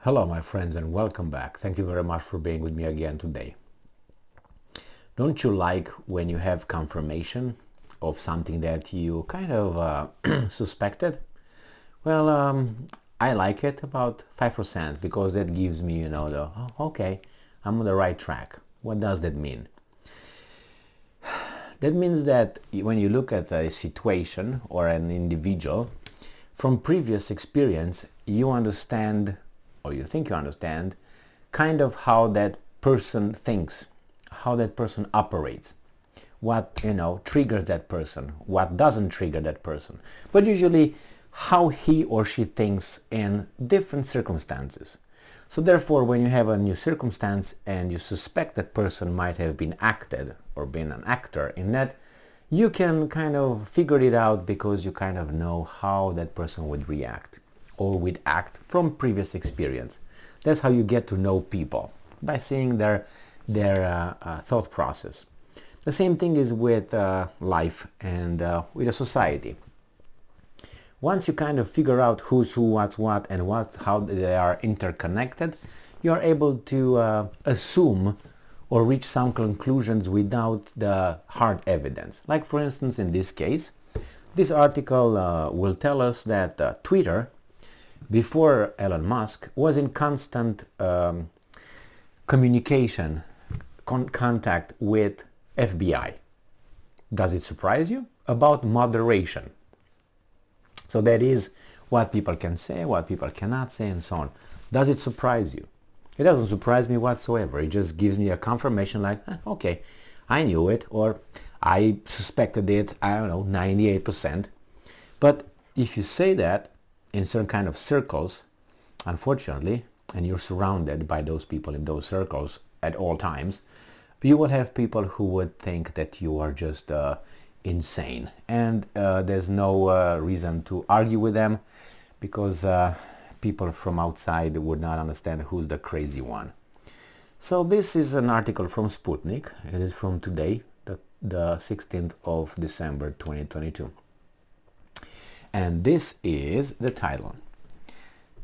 Hello my friends and welcome back. Thank you very much for being with me again today. Don't you like when you have confirmation of something that you kind of suspected? Well, I like it about 5% because that gives me, okay, I'm on the right track. What does that mean? That means that when you look at a situation or an individual, from previous experience, you understand, or you think you understand, kind of how that person thinks, how that person operates, what, triggers that person, what doesn't trigger that person, but usually how he or she thinks in different circumstances. So therefore, when you have a new circumstance and you suspect that person might have been acted or been an actor in that, you can kind of figure it out because you kind of know how that person would react or would act from previous experience. That's how you get to know people, by seeing their thought process. The same thing is with life and with a society. Once you kind of figure out who's who, what's what, and how they are interconnected, you are able to assume or reach some conclusions without the hard evidence. Like for instance, in this case, this article will tell us that Twitter, before Elon Musk, was in constant communication, contact with FBI. Does it surprise you? About moderation. So that is what people can say, what people cannot say, and so on. Does it surprise you? It doesn't surprise me whatsoever. It just gives me a confirmation like, okay, I knew it, or I suspected it, 98%. But if you say that in certain kind of circles, unfortunately, and you're surrounded by those people in those circles at all times, you will have people who would think that you are just insane, and there's no reason to argue with them because people from outside would not understand who's the crazy one. So this is an article from Sputnik. It is from today, the 16th of December 2022, and this is the title: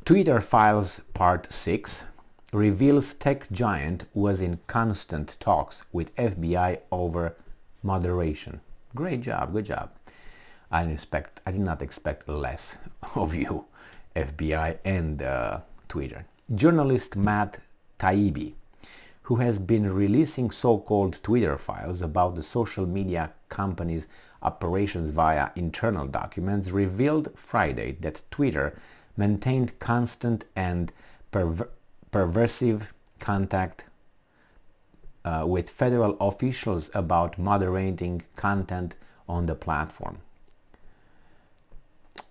Twitter Files Part 6 reveals tech giant was in constant talks with FBI over moderation. Great job, good job. I did not expect less of you, FBI and Twitter. Journalist Matt Taibbi, who has been releasing so-called Twitter files about the social media company's operations via internal documents, revealed Friday that Twitter maintained constant and pervasive contact with federal officials about moderating content on the platform.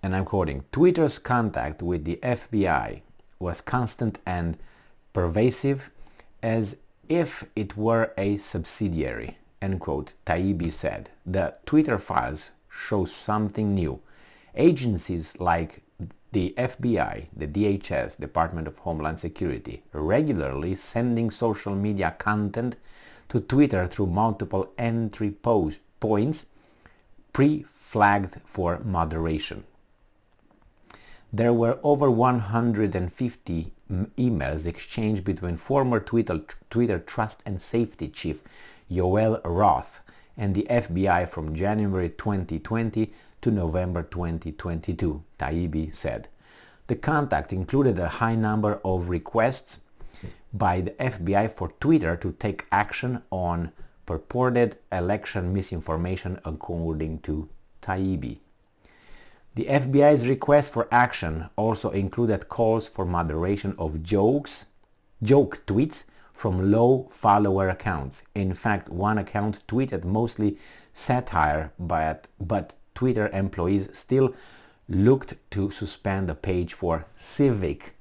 And I'm quoting, Twitter's contact with the FBI was constant and pervasive as if it were a subsidiary, end quote, Taibbi said. The Twitter files show something new. Agencies like the FBI, the DHS, Department of Homeland Security, regularly sending social media content to Twitter through multiple entry points pre-flagged for moderation. There were over 150 emails exchanged between former Twitter Trust and Safety Chief Yoel Roth and the FBI from January 2020 to November 2022, Taibbi said. The contact included a high number of requests by the FBI for Twitter to take action on purported election misinformation, according to Taibbi. The FBI's request for action also included calls for moderation of joke tweets from low follower accounts. In fact, one account tweeted mostly satire, but Twitter employees still looked to suspend the page for civic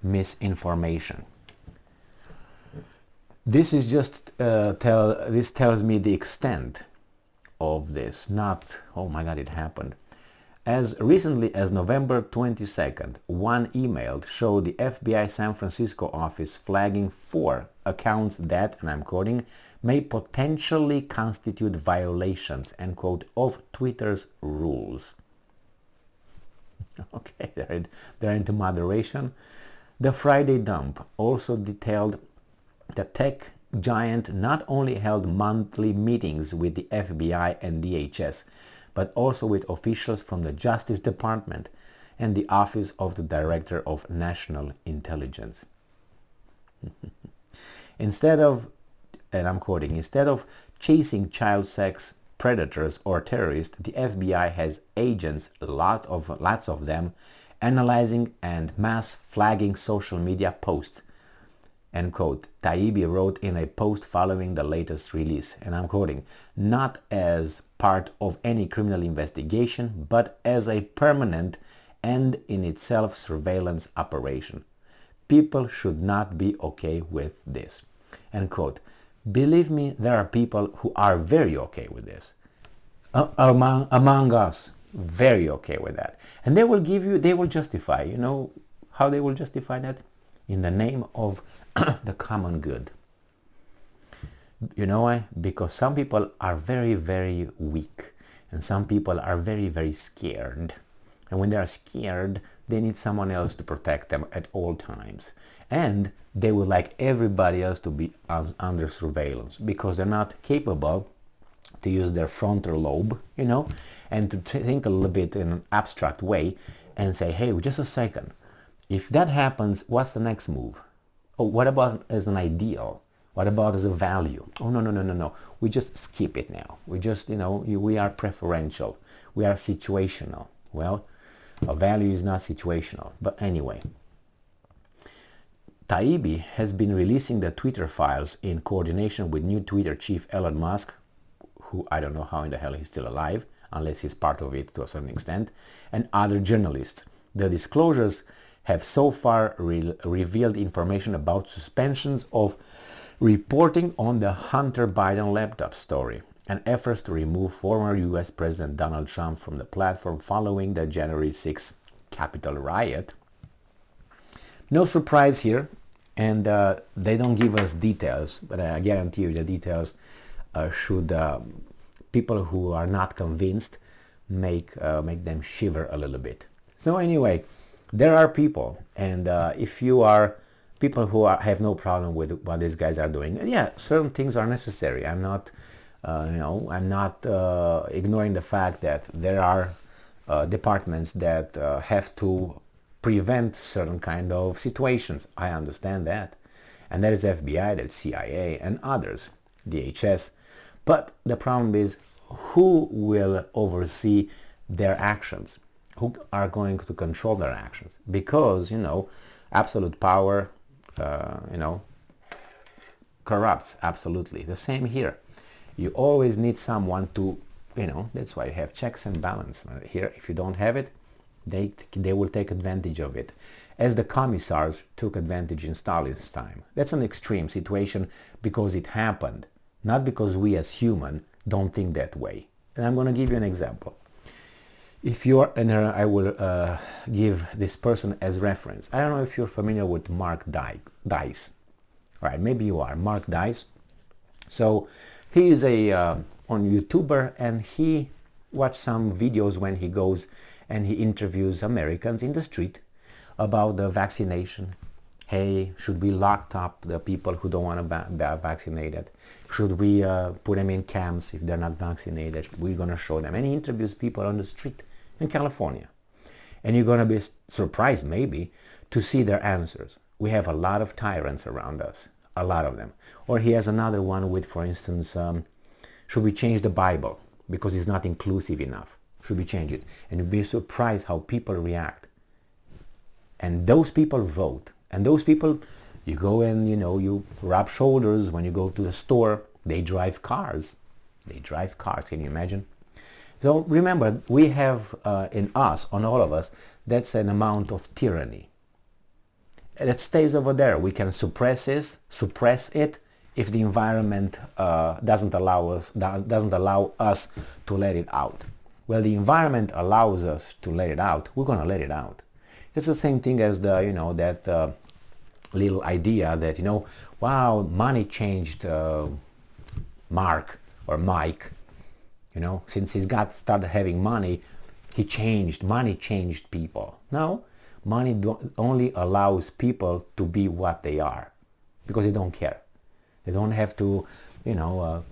misinformation. This is just this tells me the extent of this, not, oh my god, it happened. As recently as November 22nd, one email showed the FBI San Francisco office flagging 4 accounts that, and I'm quoting, may potentially constitute violations, end quote, of Twitter's rules. Okay, they're into moderation. The Friday dump also detailed the tech giant not only held monthly meetings with the FBI and DHS, but also with officials from the Justice Department and the Office of the Director of National Intelligence. Instead of, and I'm quoting, instead of chasing child sex predators or terrorists, the FBI has agents, lots of them, analyzing and mass flagging social media posts. End quote. Taibbi wrote in a post following the latest release, and I'm quoting, not as part of any criminal investigation, but as a permanent and in itself surveillance operation. People should not be okay with this. End quote. Believe me, there are people who are very okay with this. Among us, very okay with that. And they will justify, you know how they will justify that? In the name of the common good. You know why? Because some people are very, very weak. And some people are very, very scared. And when they are scared, they need someone else to protect them at all times. And they would like everybody else to be under surveillance because they're not capable to use their frontal lobe, you know, and to think a little bit in an abstract way and say, hey, just a second. If that happens, what's the next move? Oh, what about as an ideal? What about as a value? Oh, no. We just skip it now. We just, you know, we are preferential. We are situational. Well, a value is not situational. But anyway, Taibbi has been releasing the Twitter files in coordination with new Twitter chief Elon Musk, who I don't know how in the hell he's still alive, unless he's part of it to a certain extent, and other journalists. The disclosures have so far revealed information about suspensions of reporting on the Hunter Biden laptop story and efforts to remove former US President Donald Trump from the platform following the January 6th Capitol riot. No surprise here, and they don't give us details, but I guarantee you the details should people who are not convinced make them shiver a little bit. So anyway, there are people, and if you are people who have no problem with what these guys are doing, yeah, certain things are necessary. I'm not, I'm not ignoring the fact that there are departments that have to prevent certain kind of situations. I understand that, and that is FBI, that's CIA, and others, DHS. But the problem is, who will oversee their actions? Who are going to control their actions? Because, absolute power, corrupts, absolutely. The same here. You always need someone to, that's why you have checks and balance. Here, if you don't have it, they will take advantage of it. As the commissars took advantage in Stalin's time. That's an extreme situation because it happened, not because we as human don't think that way. And I'm going to give you an example. If you're, and I will give this person as reference. I don't know if you're familiar with Mark Dice. All right, maybe you are. Mark Dice. So he is a on YouTuber, and he watched some videos when he goes and he interviews Americans in the street about the vaccination. Hey, should we lock up the people who don't want to be vaccinated? Should we put them in camps if they're not vaccinated? We're going to show them. And he interviews people on the street in California. And you're going to be surprised maybe to see their answers. We have a lot of tyrants around us, a lot of them. Or he has another one with, for instance, should we change the Bible because it's not inclusive enough? Should we change it? And you'll be surprised how people react. And those people vote. And those people, you go and, you rub shoulders when you go to the store. They drive cars. They drive cars. Can you imagine? So remember, we have in us, on all of us, that's an amount of tyranny. That stays over there. We can suppress it if the environment doesn't allow us to let it out. Well, the environment allows us to let it out. We're going to let it out. It's the same thing as the, that little idea that, wow, money changed Mark or Mike. Since started having money, money changed people. No, Money only allows people to be what they are because they don't care. They don't have to,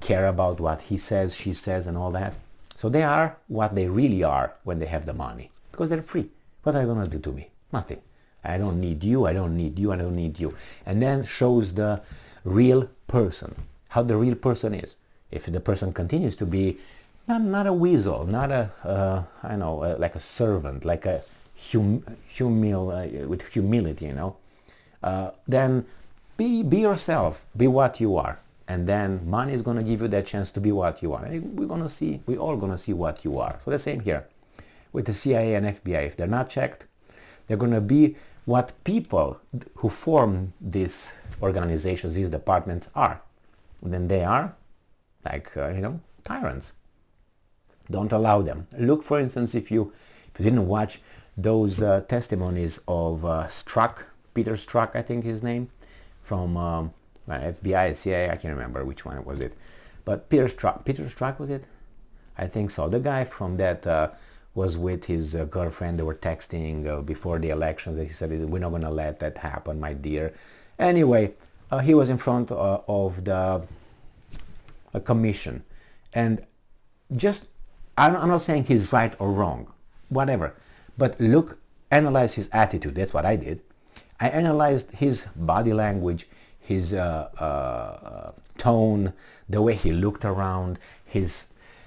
care about what he says, she says, and all that. So they are what they really are when they have the money because they're free. What are you going to do to me? Nothing. I don't need you, I don't need you, I don't need you. And then shows the real person, how the real person is. If the person continues to be not a weasel, not like a servant, like a with humility, then be yourself, be what you are. And then money is going to give you that chance to be what you are. And we're all going to see what you are. So the same here with the CIA and FBI. If they're not checked, they're going to be what people who form these organizations, these departments are. And then they are like, tyrants. Don't allow them. Look, for instance, if you didn't watch those testimonies of Peter Strzok, I think his name, from FBI, CIA, I can't remember which one was it. But Peter Strzok was it? I think so. The guy from that was with his girlfriend. They were texting before the elections. He said, we're not going to let that happen, my dear. Anyway, he was in front of the commission. And just, I'm not saying he's right or wrong, whatever. But analyze his attitude. That's what I did. I analyzed his body language, his tone, the way he looked around,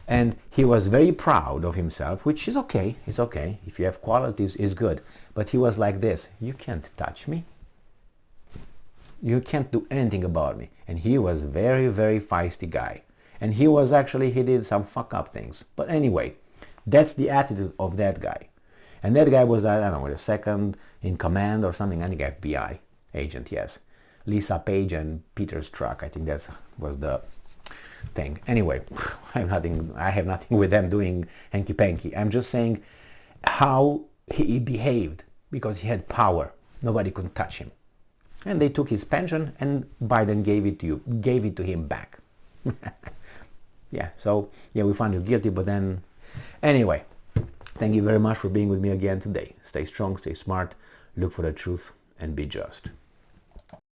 and he was very proud of himself, which is okay. It's okay. If you have qualities, it's good. But he was like this. You can't touch me. You can't do anything about me. And he was very, very feisty guy. And he did some fuck up things. But anyway, that's the attitude of that guy. And that guy was, I don't know, the second in command or something, I think FBI agent, yes. Lisa Page and Peter Strzok, I think that was the thing. Anyway, I have nothing with them doing hanky-panky. I'm just saying how he behaved because he had power. Nobody could touch him. And they took his pension and Biden gave it to him back. Yeah, so we found you guilty, but then anyway, thank you very much for being with me again today. Stay strong, stay smart, look for the truth, and be just.